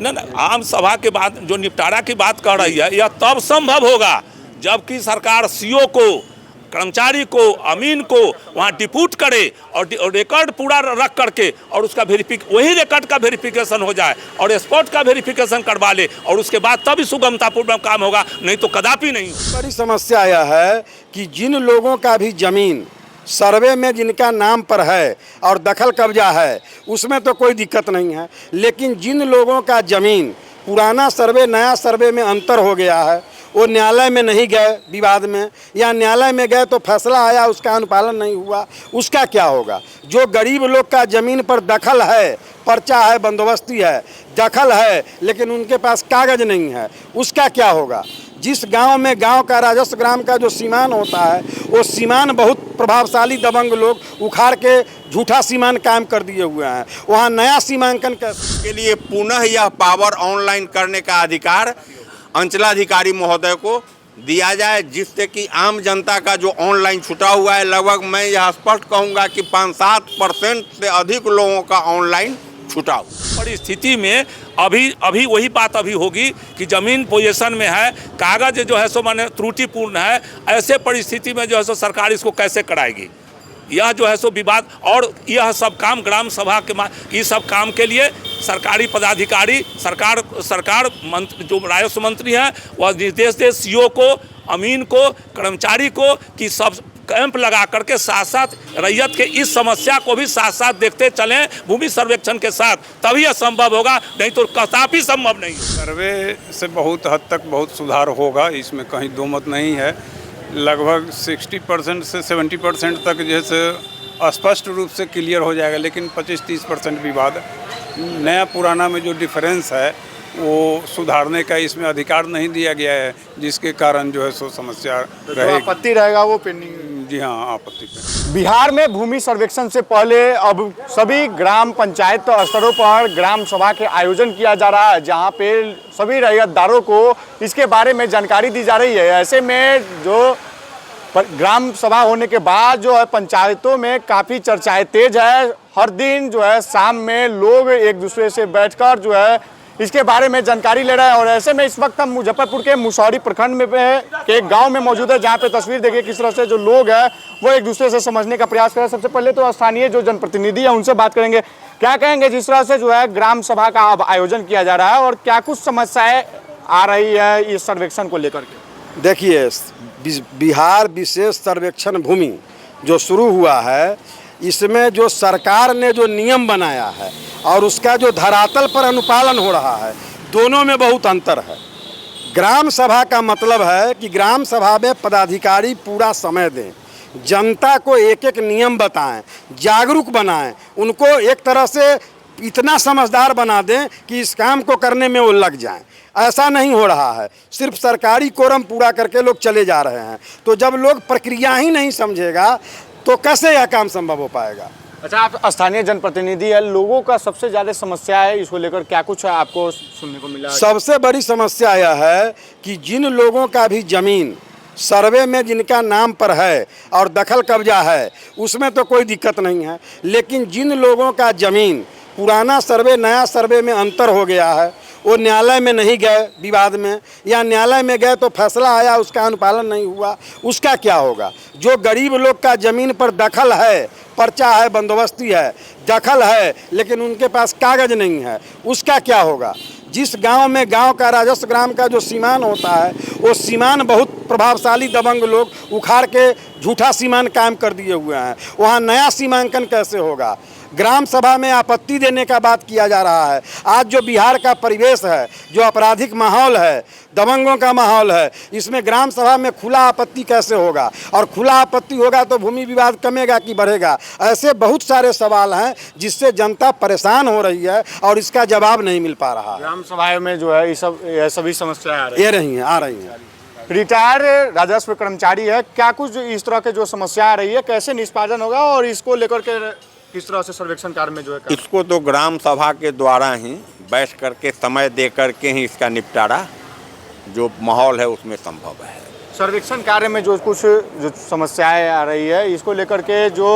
न आम सभा के बाद जो निपटारा की बात कर रही है, यह तब संभव होगा जबकि सरकार सीओ को, कर्मचारी को, अमीन को वहाँ डिप्यूट करे और रिकॉर्ड पूरा रख करके और उसका वही रिकॉर्ड का वेरिफिकेशन हो जाए और स्पॉट का वेरिफिकेशन करवा ले और उसके बाद तभी सुगमतापूर्वक काम होगा, नहीं तो कदापि नहीं। बड़ी समस्या यह है कि जिन लोगों का भी जमीन सर्वे में जिनका नाम पर है और दखल कब्जा है उसमें तो कोई दिक्कत नहीं है, लेकिन जिन लोगों का ज़मीन पुराना सर्वे नया सर्वे में अंतर हो गया है, वो न्यायालय में नहीं गए विवाद में, या न्यायालय में गए तो फैसला आया उसका अनुपालन नहीं हुआ, उसका क्या होगा? जो गरीब लोग का ज़मीन पर दखल है, पर्चा है, बंदोबस्ती है, दखल है, लेकिन उनके पास कागज़ नहीं है, उसका क्या होगा? जिस गांव में गांव का राजस्व ग्राम का जो सीमान होता है, वो सीमान बहुत प्रभावशाली दबंग लोग उखाड़ के झूठा सीमान कायम कर दिए हुए हैं, वहाँ नया सीमांकन के लिए पुनः यह पावर ऑनलाइन करने का अधिकार अंचलाधिकारी महोदय को दिया जाए, जिससे कि आम जनता का जो ऑनलाइन छुटा हुआ है, लगभग मैं यह स्पष्ट कहूँगा कि 5-7% से अधिक लोगों का ऑनलाइन छुटा हुआ। परिस्थिति में अभी वही बात होगी कि जमीन पोजीशन में है, कागज जो है सो माने त्रुटिपूर्ण है, ऐसे परिस्थिति में जो है सो सरकार इसको कैसे कराएगी? यह जो है सो विवाद, और यह सब काम ग्राम सभा के इस सब काम के लिए सरकारी पदाधिकारी सरकार मंत्री जो राजस्व मंत्री हैं वह निर्देश दे सीओ को, अमीन को, कर्मचारी को कि सब कैंप लगा करके साथ साथ रैयत के इस समस्या को भी साथ साथ देखते चलें भूमि सर्वेक्षण के साथ, तभी यह संभव होगा, नहीं तो कदापि संभव नहीं। सर्वे से बहुत हद तक बहुत सुधार होगा, इसमें कहीं दो मत नहीं है। लगभग 60% से 70% तक जैसे स्पष्ट रूप से क्लियर हो जाएगा, लेकिन 25-30% विवाद नया पुराना में जो डिफरेंस है वो सुधारने का इसमें अधिकार नहीं दिया गया है, जिसके कारण जो है सो समस्या रहेगी। आपत्ति रहेगा वो पेंडिंग। जी हाँ, आपत्ति पे। बिहार में भूमि सर्वेक्षण से पहले अब सभी ग्राम पंचायत स्तरों पर ग्राम सभा के आयोजन किया जा रहा है, जहां पे सभी रैयतदारों को इसके बारे में जानकारी दी जा रही है। ऐसे में जो ग्राम सभा होने के बाद जो है पंचायतों में काफ़ी चर्चाएं तेज है। हर दिन जो है शाम में लोग एक दूसरे से बैठकर जो है इसके बारे में जानकारी ले रहे हैं। और ऐसे में इस वक्त हम मुजफ्फरपुर के मुसौरी प्रखंड में के एक गांव में मौजूद है, जहां पे तस्वीर देखिए किस तरह से जो लोग हैं वो एक दूसरे से समझने का प्रयास कर रहे हैं। सबसे पहले तो स्थानीय जो जनप्रतिनिधि है उनसे बात करेंगे, क्या कहेंगे जिस तरह से जो है ग्राम सभा का अब आयोजन किया जा रहा है और क्या कुछ समस्याएं आ रही है इस सर्वेक्षण को लेकर के? देखिए, बिहार विशेष सर्वेक्षण भूमि जो शुरू हुआ है, इसमें जो सरकार ने जो नियम बनाया है और उसका जो धरातल पर अनुपालन हो रहा है, दोनों में बहुत अंतर है। ग्राम सभा का मतलब है कि ग्राम सभा में पदाधिकारी पूरा समय दें, जनता को एक एक नियम बताएं, जागरूक बनाएं, उनको एक तरह से इतना समझदार बना दें कि इस काम को करने में वो लग जाएं। ऐसा नहीं हो रहा है, सिर्फ सरकारी कोरम पूरा करके लोग चले जा रहे हैं। तो जब लोग प्रक्रिया ही नहीं समझेगा तो कैसे यह काम संभव हो पाएगा? अच्छा, आप स्थानीय जनप्रतिनिधि है, लोगों का सबसे ज़्यादा समस्या है इसको लेकर क्या कुछ आपको सुनने को मिला? सबसे बड़ी समस्या यह है कि जिन लोगों का भी ज़मीन सर्वे में जिनका नाम पर है और दखल कब्जा है उसमें तो कोई दिक्कत नहीं है, लेकिन जिन लोगों का ज़मीन पुराना सर्वे नया सर्वे में अंतर हो गया है, वो न्यायालय में नहीं गए विवाद में, या न्यायालय में गए तो फैसला आया उसका अनुपालन नहीं हुआ, उसका क्या होगा? जो गरीब लोग का ज़मीन पर दखल है, पर्चा है, बंदोबस्ती है, दखल है, लेकिन उनके पास कागज़ नहीं है, उसका क्या होगा? जिस गांव में गांव का राजस्व ग्राम का जो सीमान होता है, वो सीमान बहुत प्रभावशाली दबंग लोग उखाड़ के झूठा सीमान कायम कर दिए हुए हैं, वहाँ नया सीमांकन कैसे होगा? ग्राम सभा में आपत्ति देने का बात किया जा रहा है। आज जो बिहार का परिवेश है, जो आपराधिक माहौल है, दबंगों का माहौल है, इसमें ग्राम सभा में खुला आपत्ति कैसे होगा? और खुला आपत्ति होगा तो भूमि विवाद कमेगा कि बढ़ेगा? ऐसे बहुत सारे सवाल हैं जिससे जनता परेशान हो रही है और इसका जवाब नहीं मिल पा रहा। ग्राम सभा में जो है ये सभी समस्याएं आ रही हैं। रिटायर राजस्व कर्मचारी है, क्या कुछ इस तरह के जो समस्या आ रही है कैसे निष्पादन होगा और इसको लेकर के किस तरह से सर्वेक्षण कार्य में जो है? इसको तो ग्राम सभा के द्वारा ही बैठ करके समय दे करके ही इसका निपटारा जो माहौल है उसमें संभव है। सर्वेक्षण कार्य में जो कुछ जो समस्याएं आ रही है इसको लेकर के जो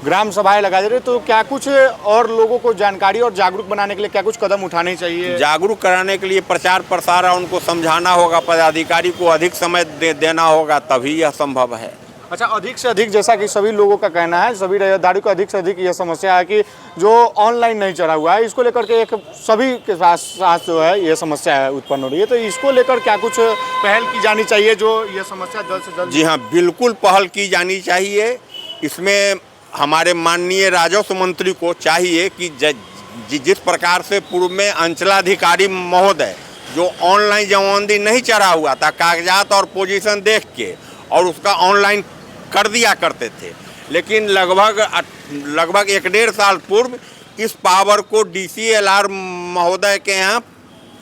ग्राम सभाएं लगाई जा रही है, तो क्या कुछ और लोगों को जानकारी और जागरूक बनाने के लिए क्या कुछ कदम उठाने चाहिए? जागरूक कराने के लिए प्रचार प्रसार है, उनको समझाना होगा, पदाधिकारी को अधिक समय देना होगा, तभी यह संभव है। अच्छा, अधिक से अधिक, जैसा कि सभी लोगों का कहना है, सभी रैयतदारी को अधिक से अधिक यह समस्या है कि जो ऑनलाइन नहीं चढ़ा हुआ है, इसको लेकर के एक सभी के साथ जो है ये समस्या है उत्पन्न हो रही है, तो इसको लेकर क्या कुछ पहल की जानी चाहिए जो ये समस्या जल्द से जल्द? जी हाँ, बिल्कुल पहल की जानी चाहिए। इसमें हमारे माननीय राजस्व मंत्री को चाहिए कि जिस प्रकार से पूर्व में अंचलाधिकारी महोदय जो ऑनलाइन जमाबंदी नहीं चढ़ा हुआ था, कागजात और पोजीशन देख के और उसका ऑनलाइन कर दिया करते थे, लेकिन लगभग 1.5 साल पूर्व इस पावर को DCLR महोदय के यहाँ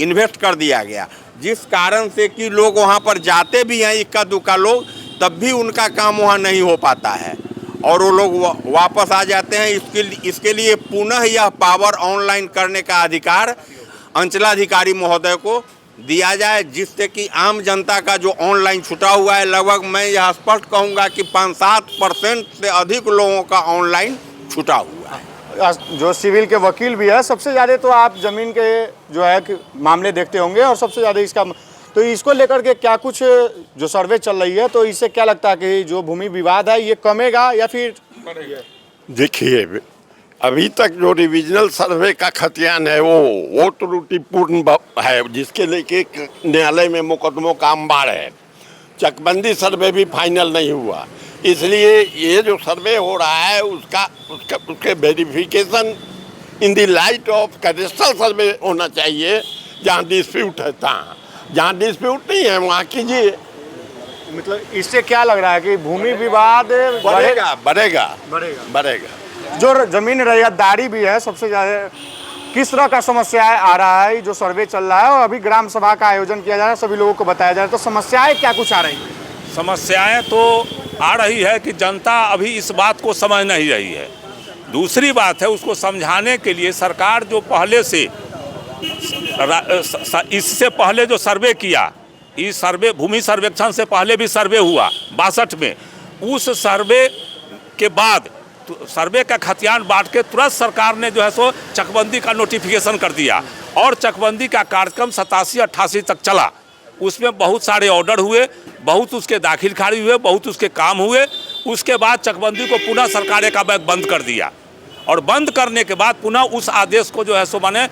इन्वेस्ट कर दिया गया, जिस कारण से कि लोग वहाँ पर जाते भी हैं इक्का दुक्का लोग, तब भी उनका काम वहाँ नहीं हो पाता है और वो लोग वापस आ जाते हैं। इसके लिए पुनः यह पावर ऑनलाइन करने का अधिकार अंचलाधिकारी महोदय को दिया जाए, जिससे कि आम जनता का जो ऑनलाइन छुटा हुआ है, लगभग मैं यह स्पष्ट कहूँगा कि 5-7% से अधिक लोगों का ऑनलाइन छुटा हुआ है। जो सिविल के वकील भी है, सबसे ज़्यादा तो आप ज़मीन के जो है कि मामले देखते होंगे और सबसे ज़्यादा इसका, तो इसको लेकर के क्या कुछ जो सर्वे चल रही है, तो इससे क्या लगता है कि जो भूमि विवाद है ये कमेगा या फिर बढ़ेगा? देखिए, अभी तक जो रिविजनल सर्वे का खतियान है वो त्रुटिपूर्ण है, जिसके लेके न्यायालय में मुकदमों का अंबार है। चकबंदी सर्वे भी फाइनल नहीं हुआ, इसलिए ये जो सर्वे हो रहा है उसके verification in the light of cadastral सर्वे होना चाहिए। जहाँ डिस्प्यूट है, जहाँ डिस्प्यूट नहीं है वहाँ कीजिए। मतलब इससे क्या लग रहा है कि भूमि विवाद बढ़ेगा। जो जमीन रैयतदारी भी है, सबसे ज़्यादा किस तरह का समस्याएं आ रहा है, जो सर्वे चल रहा है और अभी ग्राम सभा का आयोजन किया जा रहा है, सभी लोगों को बताया जा रहा है, तो समस्याएं क्या कुछ आ रही हैं? समस्याएं तो आ रही है कि जनता अभी इस बात को समझ नहीं रही है। दूसरी बात है, उसको समझाने के लिए सरकार जो पहले से इससे पहले जो सर्वे किया, इस सर्वे भूमि सर्वेक्षण से पहले भी सर्वे हुआ 62 में, उस सर्वे के बाद सर्वे का खतियान बांट के तुरंत सरकार ने जो है सो चकबंदी का नोटिफिकेशन कर दिया और चकबंदी का कार्यक्रम 87-88 तक चला। उसमें बहुत सारे ऑर्डर हुए, बहुत उसके दाखिल खारिज हुए, बहुत उसके काम हुए। उसके बाद चकबंदी को पुनः सरकार का बैग बंद कर दिया और बंद करने के बाद पुनः उस आदेश को जो है सो माने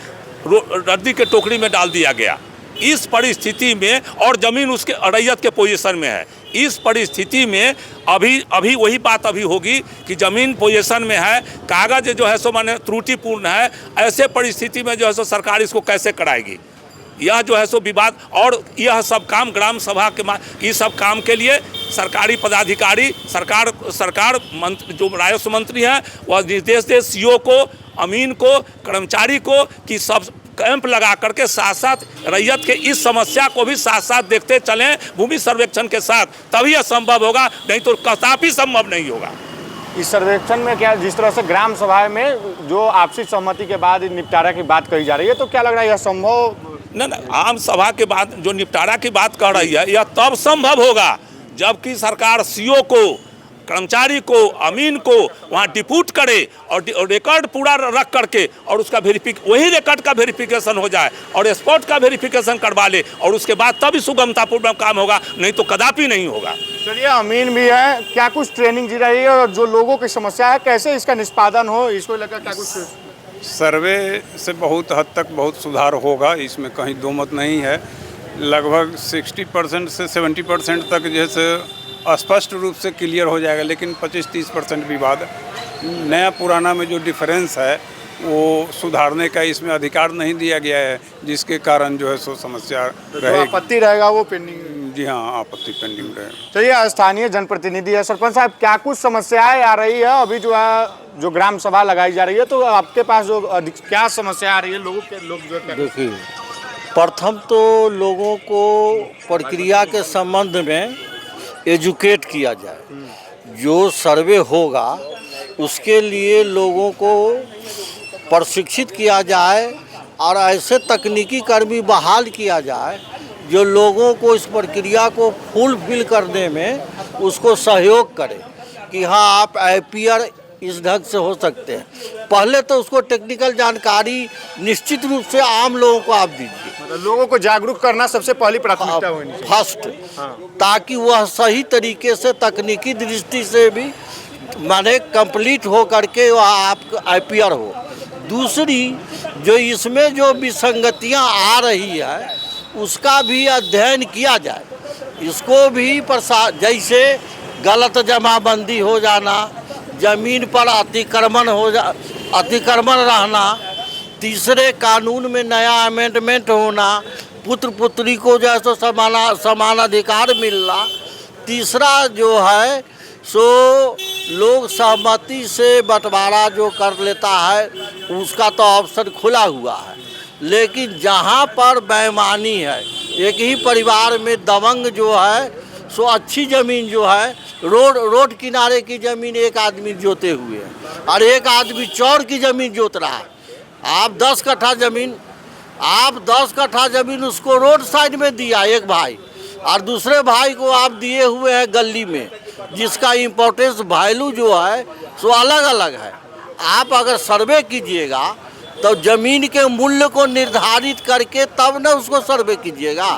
रद्दी के टोकरी में डाल दिया गया। इस परिस्थिति में, और ज़मीन उसके रैयत के पोजीशन में है, इस परिस्थिति में अभी वही बात अभी होगी कि ज़मीन पोजीशन में है, कागज़ जो है सो माने त्रुटिपूर्ण है। ऐसे परिस्थिति में जो है सो सरकार इसको कैसे कराएगी? यह जो है सो विवाद, और यह सब काम ग्राम सभा के इस सब काम के लिए सरकारी पदाधिकारी सरकार मंत्री जो राजस्व मंत्री हैं वह निर्देश दे CO को, अमीन को, कर्मचारी को कि सब कैंप लगा करके साथ साथ रैयत के इस समस्या को भी साथ साथ देखते चलें भूमि सर्वेक्षण के साथ, तभी यह संभव होगा, नहीं तो कदापि संभव नहीं होगा। इस सर्वेक्षण में क्या, जिस तरह से ग्राम सभा में जो आपसी सहमति के बाद निपटारा की बात कही जा रही है, तो क्या लग रहा है यह संभव? नहीं, आम सभा के बाद जो निपटारा की बात कर रही है, यह तब संभव होगा जबकि सरकार CO को, कर्मचारी को, अमीन को वहाँ डिप्यूट करे और रिकॉर्ड पूरा रख करके और उसका वही रिकॉर्ड का वेरिफिकेशन हो जाए और स्पॉट का वेरिफिकेशन करवा ले, और उसके बाद तभी सुगमतापूर्वक काम होगा, नहीं तो कदापि नहीं होगा। चलिए, अमीन भी है, क्या कुछ ट्रेनिंग दी रही है और जो लोगों की समस्या है कैसे इसका निष्पादन हो, इसको लेकर क्या कुछ? सर्वे से बहुत हद तक बहुत सुधार होगा, इसमें कहीं दो मत नहीं है। लगभग 60% से 70% तक जैसे स्पष्ट रूप से क्लियर हो जाएगा, लेकिन 25-30% विवाद, नया पुराना में जो डिफरेंस है वो सुधारने का इसमें अधिकार नहीं दिया गया है, जिसके कारण जो है सो समस्या रहेगी। आपत्ति रहेगा वो पेंडिंग? जी हाँ, आपत्ति पेंडिंग रहेगा। चलिए, स्थानीय जनप्रतिनिधि है, सरपंच साहब, क्या कुछ समस्याएं आ रही है अभी जो है, जो ग्राम सभा लगाई जा रही है, तो आपके पास जो क्या समस्या आ रही है लोग जो? देखिए, प्रथम तो लोगों को प्रक्रिया के संबंध में एजुकेट किया जाए। जो सर्वे होगा उसके लिए लोगों को प्रशिक्षित किया जाए और ऐसे तकनीकी कर्मी बहाल किया जाए जो लोगों को इस प्रक्रिया को फुलफिल करने में उसको सहयोग करे कि हाँ, आप IPR इस ढंग से हो सकते हैं। पहले तो उसको टेक्निकल जानकारी निश्चित रूप से आम लोगों को आप दीजिए, मतलब लोगों को जागरूक करना सबसे पहली प्राथमिकता होनी चाहिए। फर्स्ट, ताकि वह सही तरीके से तकनीकी दृष्टि से भी माने कंप्लीट हो करके वह आप अपीयर हो। दूसरी, जो इसमें जो विसंगतियां आ रही है उसका भी अध्ययन किया जाए। इसको भी जैसे गलत जमाबंदी हो जाना, जमीन पर अतिक्रमण रहना, तीसरे कानून में नया अमेंडमेंट होना, पुत्र पुत्री को जो है सो समान अधिकार मिलना, तीसरा जो है सो लोग सहमति से बंटवारा जो कर लेता है उसका तो ऑप्शन खुला हुआ है। लेकिन जहाँ पर बेईमानी है, एक ही परिवार में दबंग जो है सो अच्छी ज़मीन जो है रोड किनारे की ज़मीन एक आदमी जोते हुए है और एक आदमी चौर की ज़मीन जोत रहा है। आप 10 कट्ठा ज़मीन उसको रोड साइड में दिया एक भाई, और दूसरे भाई को आप दिए हुए हैं गली में, जिसका इम्पोर्टेंस वैल्यू जो है सो अलग अलग है। आप अगर सर्वे कीजिएगा तो ज़मीन के मूल्य को निर्धारित करके तब न उसको सर्वे कीजिएगा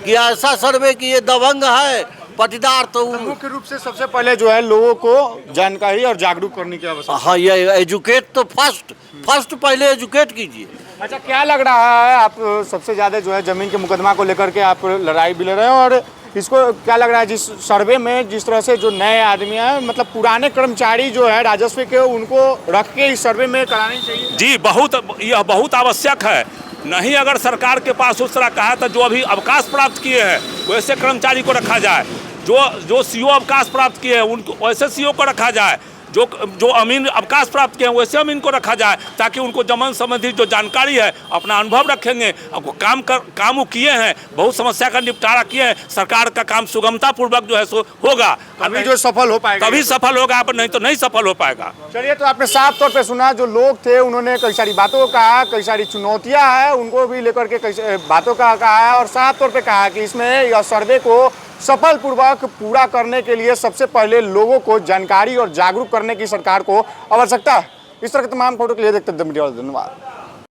कि ऐसा सर्वे कि ये दबंग है पटीदार। तो मुख्य रूप से सबसे पहले जो है लोगों को जानकारी और जागरूक करने की आवश्यकता। हाँ, ये एजुकेट तो फर्स्ट पहले एजुकेट कीजिए। अच्छा, क्या लग रहा है आप सबसे ज़्यादा जो है ज़मीन के मुकदमा को लेकर के आप लड़ाई भी लड़ रहे हैं, और इसको क्या लग रहा है जिस सर्वे में जिस तरह से जो नए आदमी हैं, मतलब पुराने कर्मचारी जो है राजस्व के, उनको रख के इस सर्वे में करानी चाहिए? जी, यह बहुत आवश्यक है। नहीं अगर सरकार के पास उस तरह का है तो जो अभी अवकाश प्राप्त किए हैं वैसे कर्मचारी को रखा जाए, जो सीओ अवकाश प्राप्त किए हैं उनको वैसे सीओ को रखा जाए, जो अमीन अवकाश प्राप्त किए हैं वैसे अमीन को रखा जाए, ताकि उनको जमीन संबंधी जो जानकारी है अपना अनुभव रखेंगे। काम वो किए हैं, बहुत समस्या का निपटारा किए हैं, सरकार का काम सुगमता पूर्वक जो है सो होगा, अभी जो सफल हो पाएगा, तभी सफल होगा, नहीं तो नहीं सफल हो पाएगा। चलिए, तो आपने साफ तौर पे सुना, जो लोग थे उन्होंने कई सारी बातों को कहा, कई सारी चुनौतियां हैं उनको भी लेकर के कई बातों का कहा है, और साफ तौर पे कहा कि इसमें यह सर्वे को सफल पूर्वक पूरा करने के लिए सबसे पहले लोगों को जानकारी और जागरूक करने की सरकार को आवश्यकता है। इस तरह के तमाम फोटो के लिए देखते हैं द मीडिया। धन्यवाद।